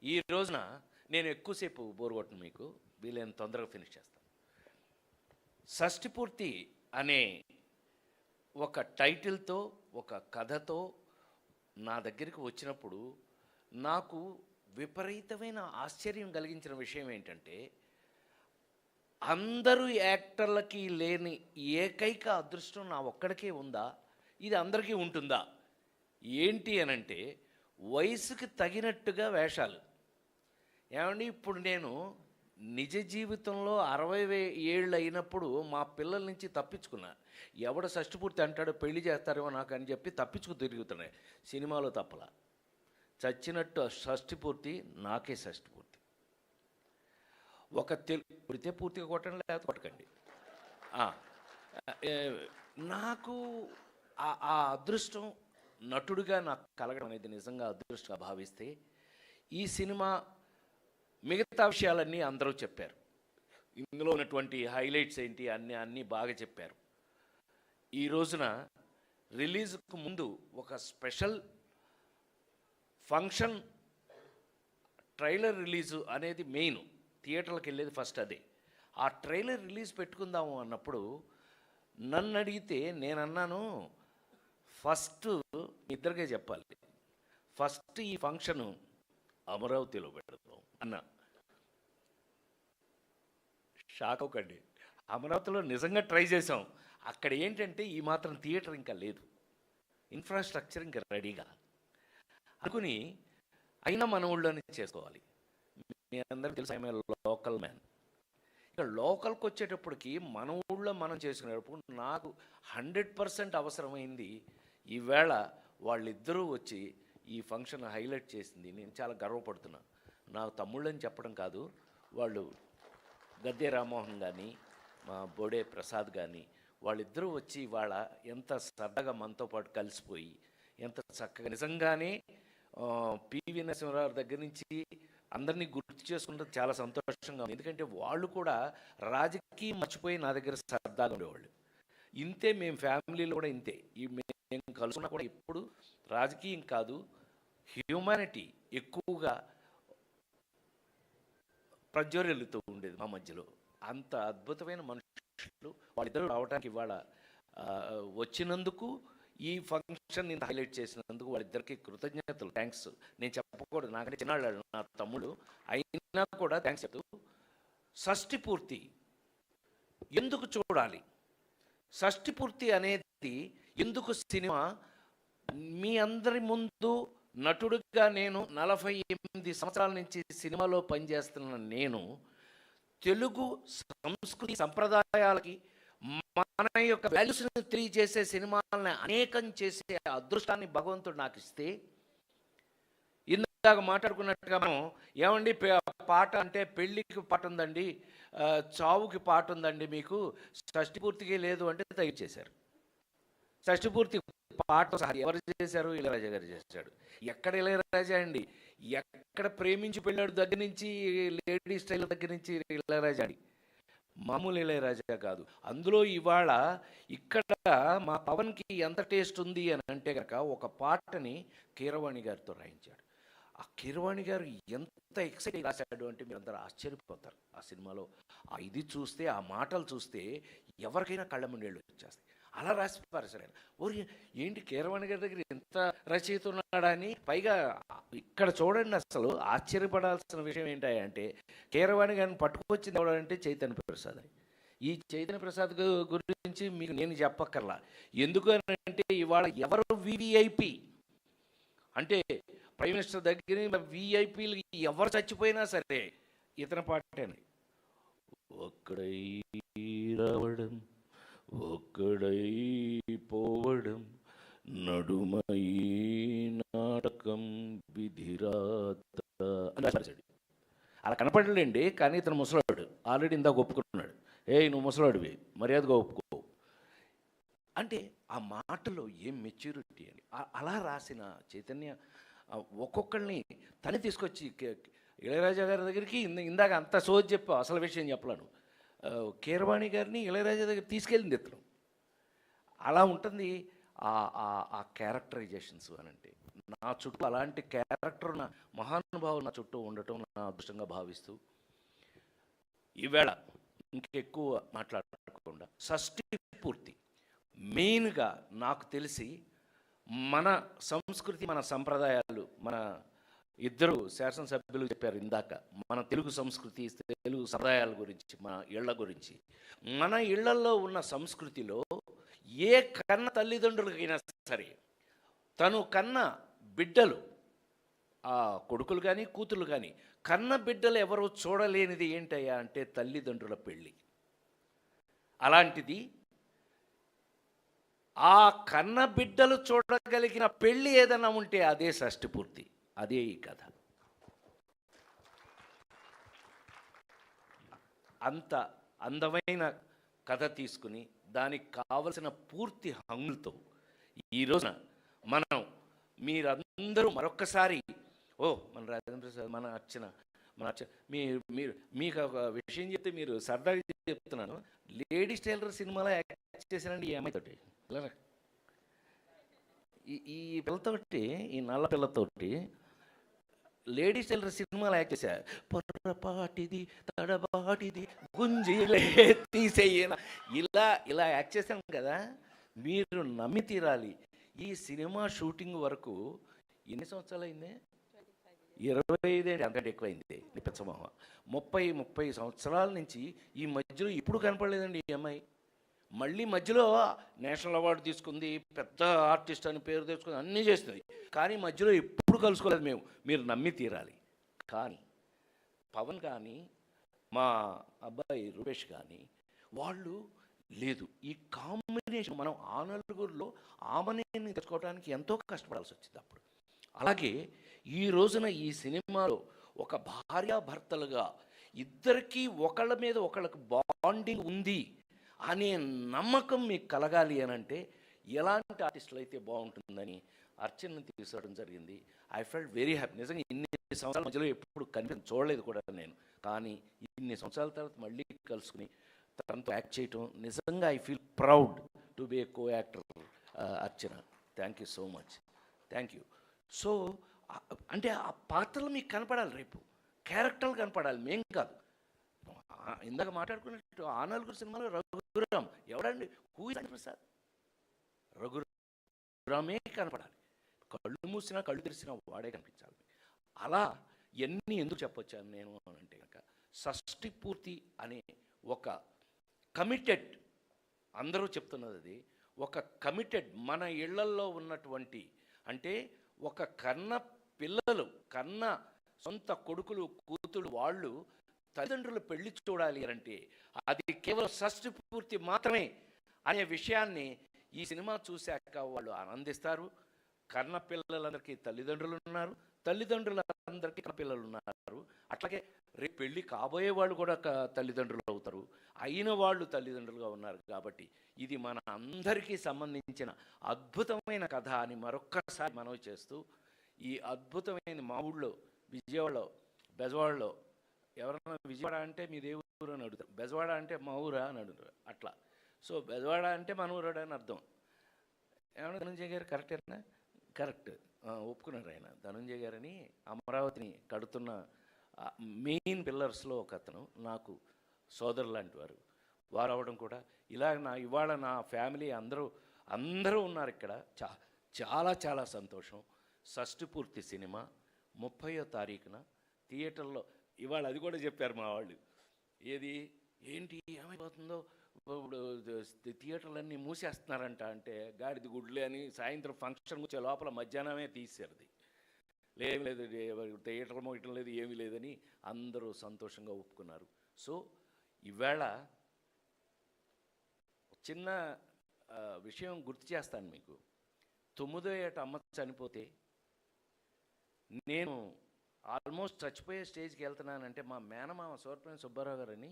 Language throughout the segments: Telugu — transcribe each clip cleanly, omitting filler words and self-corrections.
ఈ రోజున నేను ఎక్కువసేపు బోర్ కొట్టను, మీకు వీలైన తొందరగా ఫినిష్ చేస్తాను. షష్ఠిపూర్తి అనే ఒక టైటిల్తో, ఒక కథతో నా దగ్గరికి వచ్చినప్పుడు నాకు విపరీతమైన ఆశ్చర్యం కలిగించిన విషయం ఏంటంటే, అందరూ యాక్టర్లకి లేని ఏకైక అదృష్టం నా ఒక్కడికే ఉందా, ఇది అందరికీ ఉంటుందా ఏంటి అనంటే, వయసుకి తగినట్టుగా వేషాలు. ఏమండి, ఇప్పుడు నేను నిజ జీవితంలో 60 ఏళ్ళు అయినప్పుడు మా పిల్లల నుంచి తప్పించుకున్నా. ఎవడ షష్ఠిపూర్తి అంటాడో పెళ్లి చేస్తారేమో నాకు అని చెప్పి తప్పించుకు తిరుగుతున్నాయి. సినిమాలో తప్పలా చచ్చినట్టు షష్ఠిపూర్తి నాకే షష్ఠిపూర్తి. ఒక పుడితే పూర్తిగా కొట్టండి, లేకపోతే కొట్టకండి. నాకు ఆ అదృష్టం నటుడిగా నాకు కలగడం అనేది నిజంగా అదృష్టంగా భావిస్తే, ఈ సినిమా మిగతా విషయాలన్నీ అందరూ చెప్పారు. ఇందులో ఉన్నటువంటి హైలైట్స్ ఏంటి అన్నీ బాగా చెప్పారు. ఈ రోజున రిలీజ్కు ముందు ఒక స్పెషల్ ఫంక్షన్, ట్రైలర్ రిలీజు అనేది మెయిన్. థియేటర్లకు వెళ్ళేది ఫస్ట్ అదే. ఆ ట్రైలర్ రిలీజ్ పెట్టుకుందాము అన్నప్పుడు నన్ను అడిగితే నేను అన్నాను, ఫస్ట్ ఇద్దరికే చెప్పాలి, ఫస్ట్ ఈ ఫంక్షను అమరావతిలో పెడతాం అన్నా. షాక్ అవ్వకండి, అమరావతిలో నిజంగా ట్రై చేసాం. అక్కడ ఏంటంటే ఈ మాత్రం థియేటర్ ఇంకా లేదు, ఇన్ఫ్రాస్ట్రక్చర్ ఇంకా రెడీగా అనుకుని, అయినా మన ఊళ్ళోనే చేసుకోవాలి. మీ అందరికీ తెలుసు, ఐఎమ్ లోకల్ మ్యాన్. ఇక లోకల్కి వచ్చేటప్పటికి మన ఊళ్ళో మనం చేసుకునేటప్పుడు నాకు 100% అవసరమైంది. ఈవేళ వాళ్ళిద్దరూ వచ్చి ఈ ఫంక్షన్ హైలైట్ చేసింది. నేను చాలా గర్వపడుతున్నా. నాకు తమ్ముళ్ళని చెప్పడం కాదు, వాళ్ళు గద్దె రామ్మోహన్ కానీ, మా బోడే ప్రసాద్ కానీ, వాళ్ళిద్దరూ వచ్చి వాళ్ళ ఎంత సరదాగా మనతో పాటు కలిసిపోయి, ఎంత చక్కగా నిజంగానే పివి నరసింహారావు దగ్గర నుంచి అందరినీ గుర్తు చేసుకుంటే చాలా సంతోషంగా ఉంది. ఎందుకంటే వాళ్ళు కూడా రాజకీయం మర్చిపోయి నా దగ్గర సరదాగా ఉండేవాళ్ళు. ఇంతే, మేము ఫ్యామిలీలో కూడా ఇంతే. మేము కలుసుకున్నా కూడా ఎప్పుడు రాజకీయం కాదు, హ్యూమానిటీ ఎక్కువగా ప్రజ్వరిల్లుతూ ఉండేది మా మధ్యలో. అంత అద్భుతమైన మనుషులు వాళ్ళిద్దరూ రావడానికి ఇవాళ వచ్చినందుకు, ఈ ఫంక్షన్ నేను హైలైట్ చేసినందుకు వాళ్ళిద్దరికి కృతజ్ఞతలు, థ్యాంక్స్. నేను చెప్పకూడదు, నాకంటే చిన్నాళ్ళు నా తమ్ముడు, అయినా కూడా థ్యాంక్స్ చెప్తూ, షష్ఠిపూర్తి ఎందుకు చూడాలి, షష్ఠిపూర్తి అనేది ఎందుకు సినిమా, మీ అందరి ముందు నటుడిగా నేను 48 సంవత్సరాల నుంచి సినిమాలో పనిచేస్తున్న నేను, తెలుగు సంస్కృతి సంప్రదాయాలకి మన యొక్క వాల్యూస్ని తెలియజేసే సినిమాలని అనేకం చేసే అదృష్టాన్ని భగవంతుడు నాకు ఇస్తే, ఇందాక మాట్లాడుకున్నట్టుగా మనం ఏమండి పాట అంటే పెళ్ళికి పాట ఉందండి, చావుకి పాట ఉందండి, మీకు షష్ఠిపూర్తికి లేదు అంటే దయచేశారు. షష్ఠిపూర్తి పాట ఎవరు చేశారు? ఇళయరాజా గారు చేశాడు. ఎక్కడ ఇళయరాజా అండి, ఎక్కడ ప్రేమించి పెళ్ళాడు దగ్గర నుంచి, లేడీ స్టైల్ దగ్గర నుంచి ఇళయరాజా అండి, మామూలు ఇళయరాజా కాదు. అందులో ఇవాళ ఇక్కడ మా పవన్కి ఎంత టేస్ట్ ఉంది అని అంటే కనుక, ఒక పాటని కీరవాణి గారితో రాయించాడు. ఆ కీరవాణి గారు ఎంత ఎక్సైట్ రాశాడు అంటే మీరు అందరూ ఆశ్చర్యపోతారు. ఆ సినిమాలో ఇది చూస్తే, ఆ మాటలు చూస్తే ఎవరికైనా కళ్ళ ముండేళ్ళు వచ్చేస్తాయి. అలా రాసి పారేశాడు ఆయన. ఓరి ఏంటి కీరవాణి గారి దగ్గర ఎంత రచయిత ఉన్నాడా అని. పైగా ఇక్కడ చూడండి, అసలు ఆశ్చర్యపడాల్సిన విషయం ఏంటంటే, కీరవాణి గారిని పట్టుకొచ్చింది ఎవడంటే చైతన్య ప్రసాద్ అని. ఈ చైతన్య ప్రసాద్ గురించి మీకు నేను చెప్పక్కర్లా. ఎందుకు అంటే ఇవాళ ఎవరు వివిఐపి అంటే ప్రైమ్ మినిస్టర్ దగ్గర విఐపీలు ఎవరు చచ్చిపోయినా సరే ఇతని పాటేనండి. ఒక్కడై రావడం, ఒక్కడై పోవడం, నడుమై నాటకం విధిరాత అని రాశాడు. అలా కనపడలేండి, కానీ ఇతను ముసలాడు. ఆల్రెడీ ఇందాక ఒప్పుకున్నాడు, నువ్వు ముసలాడివి, మర్యాదగా ఒప్పుకో అంటే. ఆ మాటలో ఏం మెచ్యూరిటీ అని. అలా రాసిన చైతన్య ఒక్కొక్కరిని తనే తీసుకొచ్చి ఇళయరాజా గారి దగ్గరికి, ఇందాక అంత సోది చెప్పావు, అసలు విషయం చెప్పలేను, కీరవాణి గారిని ఇళయరాజా దగ్గర తీసుకెళ్ళింది ఇతను. అలా ఉంటుంది ఆ క్యారెక్టరైజేషన్స్ అని అంటే. నా చుట్టూ అలాంటి క్యారెక్టర్ ఉన్న మహానుభావులు నా చుట్టూ ఉండటం నా అదృష్టంగా భావిస్తూ ఈవేళ ఇంకెక్కువ మాట్లాడకుండా షష్ఠి పూర్తి మెయిన్గా నాకు తెలిసి మన సంస్కృతి, మన సంప్రదాయాలు, మన ఇద్దరు శాసనసభ్యులు చెప్పారు ఇందాక, మన తెలుగు సంస్కృతి, తెలుగు సంప్రదాయాల గురించి, మన ఇళ్ల గురించి. మన ఇళ్లలో ఉన్న సంస్కృతిలో ఏ కన్న తల్లిదండ్రులకైనా సరే తను కన్న బిడ్డలు, ఆ కొడుకులు కానీ కూతురు కానీ, కన్న బిడ్డలు ఎవరో చూడలేనిది ఏంటయ్యా అంటే తల్లిదండ్రుల పెళ్ళి. అలాంటిది ఆ కన్న బిడ్డలు చూడగలిగిన పెళ్ళి ఏదైనా ఉంటే అదే షష్ఠి పూర్తి, అదే ఈ కథ. అంత అందమైన కథ తీసుకుని దానికి కావలసిన పూర్తి హంగులతో ఈరోజున మనం మీరందరూ మరొక్కసారి మన రాజేంద్ర ప్రసాద్, మన అర్చన మీరు మీకు ఒక విషయం చెప్తే మీరు సరదాగా చెప్తున్నాను. లేడీస్ టైలర్ సినిమాలో యాక్ట్ చేశానండి ఈ అమ్మాయితోటి. ఈ పిల్లతోటి, ఈ నల్ల పిల్లతోటి లేడీస్ టైలర్ సినిమాలో యాక్ట్ చేశారు. పొరపాటిది తడబాటిది గుంజిలే తీసేయన, ఇలా యాక్ట్ చేశాను కదా. మీరు నమ్మి తీరాలి. ఈ సినిమా షూటింగ్ వరకు ఎన్ని సంవత్సరాలు అయింది? 25 అంతకంటే ఎక్కువైంది. పిచ్చమోహ 30 సంవత్సరాల నుంచి ఈ మధ్యలో ఇప్పుడు కనపడలేదండి ఈ అమ్మాయి. మళ్ళీ మధ్యలో నేషనల్ అవార్డు తీసుకుంది, పెద్ద ఆర్టిస్ట్ అని పేరు తెచ్చుకుంది, అన్నీ చేస్తుంది. కానీ మధ్యలో ఎప్పుడు కలుసుకోలేదు మేము. మీరు నమ్మి తీరాలి. కానీ పవన్ కానీ, మా అబ్బాయి రూపేష్ కానీ వాళ్ళు లేదు. ఈ కాంబినేషన్ మనం ఆ నలుగురిలో ఆమెని తెచ్చుకోవడానికి ఎంతో కష్టపడాల్సి వచ్చింది అప్పుడు. అలాగే ఈ రోజున ఈ సినిమాలో ఒక భార్యాభర్తలుగా ఇద్దరికీ ఒకళ్ళ మీద ఒకళ్ళకి బాండింగ్ ఉంది అనే నమ్మకం మీకు కలగాలి అని అంటే ఎలాంటి ఆర్టిస్టులు అయితే బాగుంటుందని అర్చనని తీసుకోవడం జరిగింది. I felt very happy. నిజంగా ఇన్ని సంవత్సరాల మధ్యలో ఎప్పుడు చూడలేదు కూడా నేను. కానీ ఇన్ని సంవత్సరాల తర్వాత మళ్ళీ కలుసుకుని తనతో యాక్ట్ చేయటం నిజంగా I feel proud to be A co actor Archana. Thank you so much. Thank you. So అంటే ఆ పాత్రలు మీకు కనపడాలి, రేపు క్యారెక్టర్లు కనపడాలి, మేం కాదు. ఇందాక మాట్లాడుకున్నట్టు ఆ నలుగురు సినిమాలో రఘురామ్ ఎవడండి? Who is Prasad? రఘురామే కనపడాలి. కళ్ళు మూసినా కళ్ళు తెరిసినా వాడే కనిపించాలి. అలా ఎన్ని ఎందుకు చెప్పొచ్చాను నేను అంటే కనుక, షష్ఠి పూర్తి అనే ఒక కమిటెడ్, అందరూ చెప్తున్నది అది, ఒక కమిటెడ్ మన ఇళ్లల్లో ఉన్నటువంటి, అంటే ఒక కన్న పిల్లలు, కన్న సొంత కొడుకులు కూతురు వాళ్ళు తల్లిదండ్రులు పెళ్లి చూడాలి అంటే అది కేవలం షష్ఠి పూర్తి మాత్రమే అనే విషయాన్ని ఈ సినిమా చూశాక వాళ్ళు ఆనందిస్తారు. కన్న పిల్లలందరికీ తల్లిదండ్రులు ఉన్నారు, తల్లిదండ్రులందరికీ కన్న పిల్లలు ఉన్నారు. అట్లాగే రేపు పెళ్ళి కాబోయే వాళ్ళు కూడా తల్లిదండ్రులు అవుతారు, అయిన వాళ్ళు తల్లిదండ్రులుగా ఉన్నారు. కాబట్టి ఇది మన అందరికీ సంబంధించిన అద్భుతమైన కథ అని మరొక్కసారి మనవి చేస్తూ, ఈ అద్భుతమైన మా ఊళ్ళో విజయవాడలో, బెజవాడలో ఎవరన్నా విజయవాడ అంటే మీ దేవుడు అని అడుగుతారు, బెజవాడ అంటే మా ఊరా అని అడుగుతారు. అట్లా సో బెజవాడ అంటే మన ఊరాడు అని అర్థం. ఏమన్నా ధనంజయ్ గారు కరెక్టేనా? కరెక్ట్, ఒప్పుకున్నారు ఆయన. ధనంజయ్ గారని అమరావతిని కడుతున్న మెయిన్ పిల్లర్స్లో ఒక అతను, నాకు సోదరు లాంటి వారు. వారు అవ్వడం కూడా ఇలా ఇవాళ నా ఫ్యామిలీ అందరూ ఉన్నారు ఇక్కడ. చాలా చాలా సంతోషం. షష్ఠి పూర్తి సినిమా 30వ తారీఖున థియేటర్లో, ఇవాళ అది కూడా చెప్పారు మా వాళ్ళు, ఏంటి ఏమైపోతుందో ఇప్పుడు థియేటర్లన్నీ మూసేస్తున్నారంట అంటే, గాడిది గుడ్లే అని సాయంత్రం ఫంక్షన్ వచ్చే లోపల మధ్యాహ్నమే తీసేది. లేదు థియేటర్ మోయటం లేదు, ఏమీ లేదని అందరూ సంతోషంగా ఒప్పుకున్నారు. సో ఈవేళ చిన్న విషయం గుర్తు చేస్తాను మీకు. 9వ ఏట అమ్మ చనిపోతే నేను ఆల్మోస్ట్ చచ్చిపోయే స్టేజ్కి వెళ్తున్నానంటే మా మేనమామ సూరపనేని సుబ్బారావు గారని,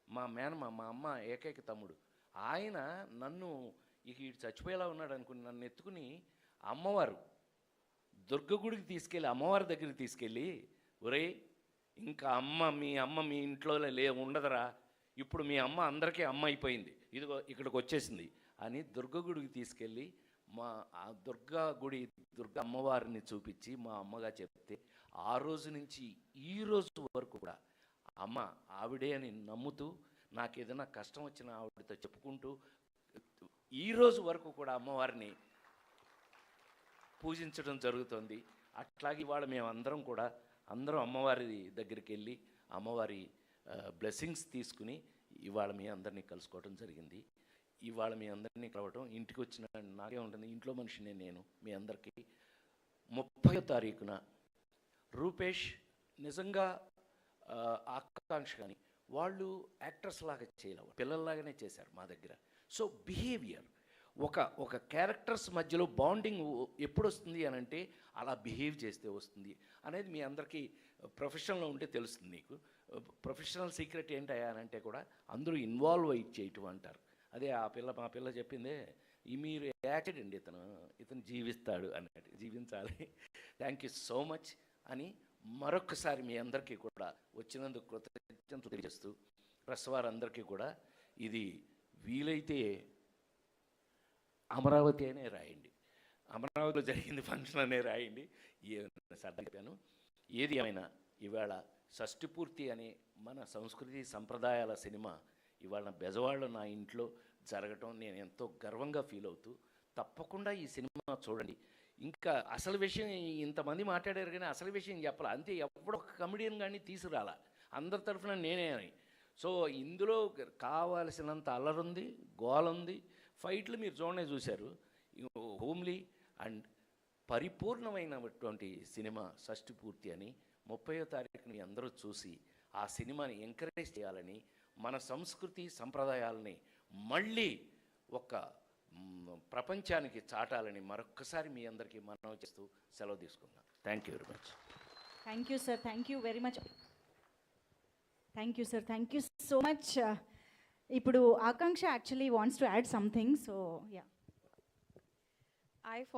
మా అమ్మ ఏకైక తమ్ముడు, ఆయన నన్ను ఇటు చచ్చిపోయేలా ఉన్నాడు అనుకుని నన్ను ఎత్తుకుని అమ్మవారు దుర్గగుడికి తీసుకెళ్ళి, అమ్మవారి దగ్గరికి తీసుకెళ్ళి, ఒరేయ్ ఇంకా మీ అమ్మ మీ ఇంట్లో ఉండదురా, ఇప్పుడు మీ అమ్మ అందరికీ అమ్మ అయిపోయింది, ఇదిగో ఇక్కడికి వచ్చేసింది అని దుర్గగుడికి తీసుకెళ్ళి మా ఆ దుర్గా గుడి, దుర్గా అమ్మవారిని చూపించి మా అమ్మగా చెప్తే ఆ రోజు నుంచి ఈ రోజు వరకు కూడా అమ్మ ఆవిడే అని నమ్ముతూ, నాకు ఏదైనా కష్టం వచ్చినా ఆవిడతో చెప్పుకుంటూ ఈ రోజు వరకు కూడా అమ్మవారిని పూజించడం జరుగుతుంది. అట్లాగే ఇవాళ మేమందరం కూడా అందరం అమ్మవారి దగ్గరికి వెళ్ళి అమ్మవారి బ్లెస్సింగ్స్ తీసుకుని ఇవాళ మీ అందరినీ కలుసుకోవడం జరిగింది. ఇవాళ మీ అందరినీ కలవటం, ఇంటికి వచ్చిన నాకే ఉంటుంది, ఇంట్లో మనిషినే నేను మీ అందరికీ. 30వ తారీఖున రూపేష్ నిజంగా ఆకాంక్ష కానీ వాళ్ళు యాక్టర్స్ లాగా చేయలేవు, పిల్లల్లాగానే చేశారు మా దగ్గర. సో బిహేవియర్, ఒక క్యారెక్టర్స్ మధ్యలో బాండింగ్ ఎప్పుడు వస్తుంది అని అంటే అలా బిహేవ్ చేస్తే వస్తుంది అనేది మీ అందరికీ ప్రొఫెషనల్లో ఉంటే తెలుస్తుంది. మీకు ప్రొఫెషనల్ సీక్రెట్ ఏంటయ్యా అని అంటే కూడా అందరూ ఇన్వాల్వ్ అయ్యి చేయటం అంటారు. అదే మా పిల్ల చెప్పిందే, ఈ మీరు యాక్టెడ్ అండి, ఇతను జీవిస్తాడు అన్నట్టు, జీవించాలి. థ్యాంక్ యూ సో మచ్ అని మరొకసారి మీ అందరికీ కూడా వచ్చినందుకు కృతజ్ఞతలు తెలియజేస్తూ, ప్రెస్ వారందరికీ కూడా ఇది వీలైతే అమరావతి అనే రాయండి, అమరావతిలో జరిగింది ఫంక్షన్ అనే రాయండి. చెప్పాను. ఏది ఏమైనా ఇవాళ షష్ఠిపూర్తి అనే మన సంస్కృతి సంప్రదాయాల సినిమా ఇవాళ బెజవాడలో నా ఇంట్లో జరగటం నేను ఎంతో గర్వంగా ఫీల్ అవుతూ, తప్పకుండా ఈ సినిమా చూడండి. ఇంకా అసలు విషయం ఇంతమంది మాట్లాడారు కానీ అసలు విషయం చెప్పాలి అంతే. ఎప్పుడో ఒక కమెడియన్ కానీ తీసుకురాలా, అందరి తరఫున నేనే అని. సో ఇందులో కావాల్సినంత అల్లరుంది, గోలుంది, ఫైట్లు మీరు చూశారు. హోమ్లీ అండ్ పరిపూర్ణమైనటువంటి సినిమా షష్ఠిపూర్తి అని 30వ తారీఖుని అందరూ చూసి ఆ సినిమాని ఎంకరేజ్ చేయాలని, మన సంస్కృతి సంప్రదాయాలని మళ్ళీ ఒక ప్రపంచానికి చాటాలని మరొక్కసారి మీ అందరికీ మనవి చేస్తూ సెలవు తీసుకుందాం. Thank you very much. Thank you sir, thank you very much. Thank you sir, thank you so much. ఇప్పుడు Akanksha actually wants to add something, so yeah. I forgot